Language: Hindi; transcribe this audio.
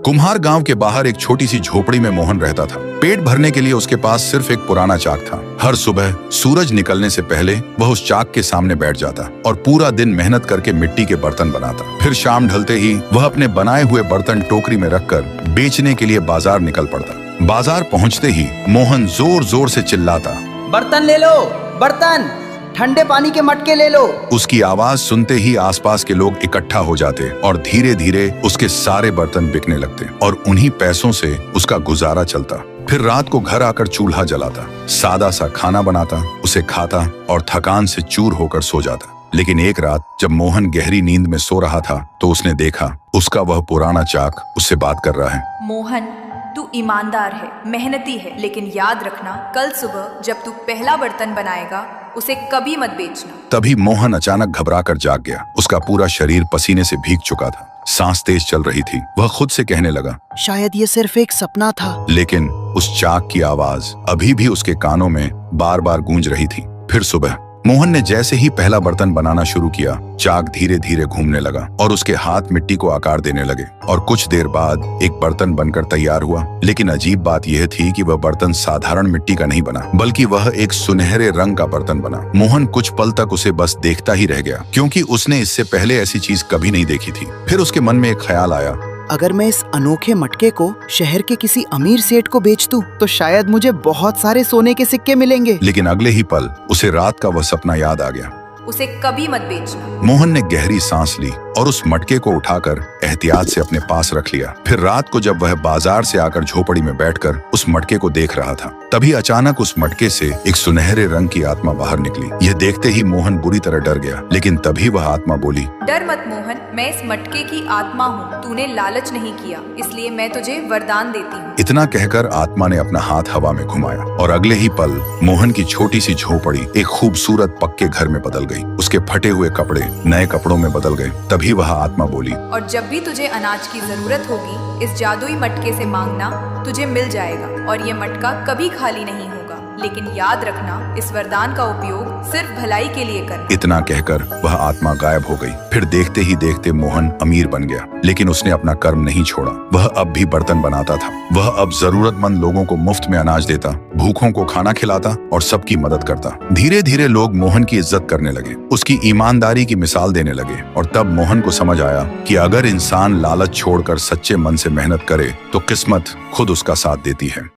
कुम्हार गांव के बाहर एक छोटी सी झोपड़ी में मोहन रहता था। पेट भरने के लिए उसके पास सिर्फ एक पुराना चाक था। हर सुबह सूरज निकलने से पहले वह उस चाक के सामने बैठ जाता और पूरा दिन मेहनत करके मिट्टी के बर्तन बनाता। फिर शाम ढलते ही वह अपने बनाए हुए बर्तन टोकरी में रखकर बेचने के लिए बाजार निकल पड़ता। बाजार पहुंचते ही मोहन जोर जोर से चिल्लाता, बर्तन ले लो, बर्तन, ठंडे पानी के मटके ले लो। उसकी आवाज सुनते ही आसपास के लोग इकट्ठा हो जाते और धीरे धीरे उसके सारे बर्तन बिकने लगते और उन्हीं पैसों से उसका गुजारा चलता। फिर रात को घर आकर चूल्हा जलाता, सादा सा खाना बनाता, उसे खाता और थकान से चूर होकर सो जाता। लेकिन एक रात जब मोहन गहरी नींद में सो रहा था तो उसने देखा उसका वह पुराना चाक उससे बात कर रहा है। मोहन, तू ईमानदार है, मेहनती है, लेकिन याद रखना कल सुबह जब तू पहला बर्तन बनाएगा उसे कभी मत बेचना। तभी मोहन अचानक घबरा कर जाग गया। उसका पूरा शरीर पसीने से भीग चुका था, सांस तेज चल रही थी। वह खुद से कहने लगा, शायद ये सिर्फ एक सपना था। लेकिन उस चाक की आवाज अभी भी उसके कानों में बार बार गूंज रही थी। फिर सुबह मोहन ने जैसे ही पहला बर्तन बनाना शुरू किया, चाक धीरे धीरे घूमने लगा और उसके हाथ मिट्टी को आकार देने लगे और कुछ देर बाद एक बर्तन बनकर तैयार हुआ। लेकिन अजीब बात यह थी कि वह बर्तन साधारण मिट्टी का नहीं बना, बल्कि वह एक सुनहरे रंग का बर्तन बना। मोहन कुछ पल तक उसे बस देखता ही रह गया, क्योंकि उसने इससे पहले ऐसी चीज कभी नहीं देखी थी। फिर उसके मन में एक ख्याल आया, अगर मैं इस अनोखे मटके को शहर के किसी अमीर सेठ को बेच दूं, तो शायद मुझे बहुत सारे सोने के सिक्के मिलेंगे। लेकिन अगले ही पल उसे रात का वह सपना याद आ गया। उसे कभी मत बेचना। मोहन ने गहरी सांस ली और उस मटके को उठाकर एहतियात से अपने पास रख लिया। फिर रात को जब वह बाजार से आकर झोपड़ी में बैठकर उस मटके को देख रहा था, तभी अचानक उस मटके से एक सुनहरे रंग की आत्मा बाहर निकली। यह देखते ही मोहन बुरी तरह डर गया। लेकिन तभी वह आत्मा बोली, डर मत मोहन, मैं इस मटके की आत्मा हूँ। तूने लालच नहीं किया, इसलिए मैं तुझे वरदान देती हूँ। इतना कहकर आत्मा ने अपना हाथ हवा में घुमाया और अगले ही पल मोहन की छोटी सी झोपड़ी एक खूबसूरत पक्के घर में बदल गई। उसके फटे हुए कपड़े नए कपड़ों में बदल गए। तभी वह आत्मा बोली, और जब भी तुझे अनाज की जरूरत होगी, इस जादुई मटके से मांगना, तुझे मिल जाएगा। और ये मटका कभी खाली नहीं होगा। लेकिन याद रखना, इस वरदान का उपयोग सिर्फ भलाई के लिए करना। इतना कहकर वह आत्मा गायब हो गई। फिर देखते ही देखते मोहन अमीर बन गया। लेकिन उसने अपना कर्म नहीं छोड़ा। वह अब भी बर्तन बनाता था। वह अब जरूरतमंद लोगों को मुफ्त में अनाज देता, भूखों को खाना खिलाता और सबकी मदद करता। धीरे धीरे लोग मोहन की इज्जत करने लगे, उसकी ईमानदारी की मिसाल देने लगे। और तब मोहन को समझ आया कि अगर इंसान लालच छोड़कर सच्चे मन से मेहनत करे तो किस्मत खुद उसका साथ देती है।